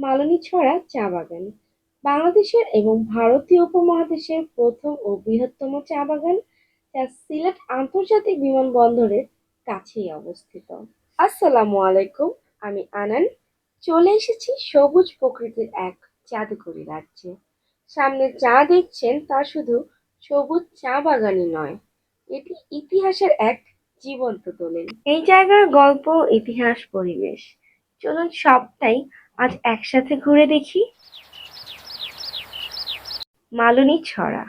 মালনীছড়া চা বাগান বাংলাদেশের এবং ভারতীয় উপমহাদেশের প্রথম ও বৃহত্তম চা বাগান, যা সিলেট আন্তর্জাতিক বিমানবন্দরের কাছেই অবস্থিত। আসসালামু আলাইকুম, আমি আনান। চলে এসেছি সবুজ প্রকৃতির এক জাদুকরী রাজ্যে। সামনে যা দেখছেন তা শুধু সবুজ চা বাগানই নয়, এটি ইতিহাসের এক জীবন্ত দলিল। এই জায়গার গল্প, ইতিহাস, পরিবেশ, চলুন সবটাই আজ একসাথে ঘুরে দেখি। মালনীছড়া,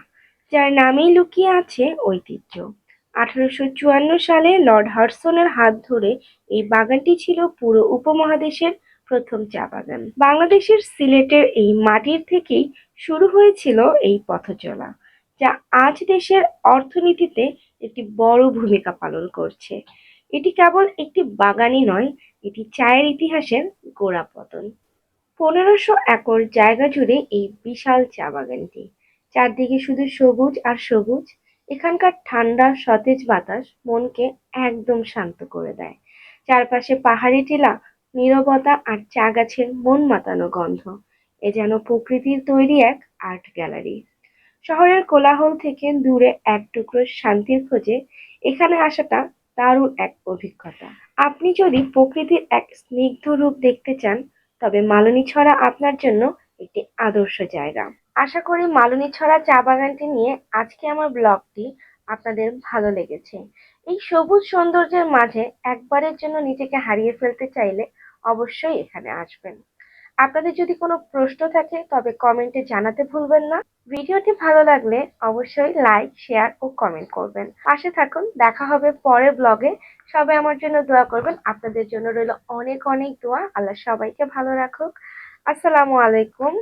যার নামেই লুকিয়ে আছে ঐতিহ্য। 1854 সালে লর্ড হাডসনের হাত ধরে এই বাগানটি ছিল পুরো উপমহাদেশের প্রথম চা বাগান। বাংলাদেশের সিলেটের এই মাটির থেকেই শুরু হয়েছিল এই পথচলা, যা আজ দেশের অর্থনীতিতে একটি বড় ভূমিকা পালন করছে। এটি কেবল একটি বাগানই নয়, এটি চায়ের ইতিহাসের গোড়াপতন। 1500 একর জায়গা জুড়ে এই বিশাল চা বাগানটি, চারদিকে শুধু সবুজ আর সবুজ। এখানকার ঠান্ডা সতেজ বাতাস মনকে একদম শান্ত করে দেয়। চারপাশে পাহাড়ি টিলা, নীরবতা আর চা গাছের মন মাতানো গন্ধ, এ যেন প্রকৃতির তৈরি এক আর্ট গ্যালারি। শহরের কোলাহল থেকে দূরে এক টুকরো শান্তির খোঁজে এখানে আসাটা দারুণ এক অভিজ্ঞতা। আপনি যদি প্রকৃতির এক স্নিগ্ধ রূপ দেখতে চান, তবে মালনীছড়া আপনার জন্য একটি আদর্শ জায়গা। আশা করি মালনীছড়া চা বাগানটি নিয়ে আজকে আমার ব্লগটি আপনাদের ভালো লেগেছে। এই সবুজ সৌন্দর্যের মাঝে একবারের জন্য নিজেকে হারিয়ে ফেলতে চাইলে অবশ্যই এখানে আসবেন। আপনাদের যদি কোনো প্রশ্ন থাকে তবে কমেন্টে জানাতে ভুলবেন না। ভিডিওটি ভালো লাগলে অবশ্যই লাইক, শেয়ার ও কমেন্ট করবেন। পাশে থাকুন, দেখা হবে পরের ব্লগে। সবাই আমার জন্য দোয়া করবেন। আপনাদের জন্য রইল অনেক অনেক দোয়া। আল্লাহ সবাইকে ভালো রাখুক। আসসালামু আলাইকুম।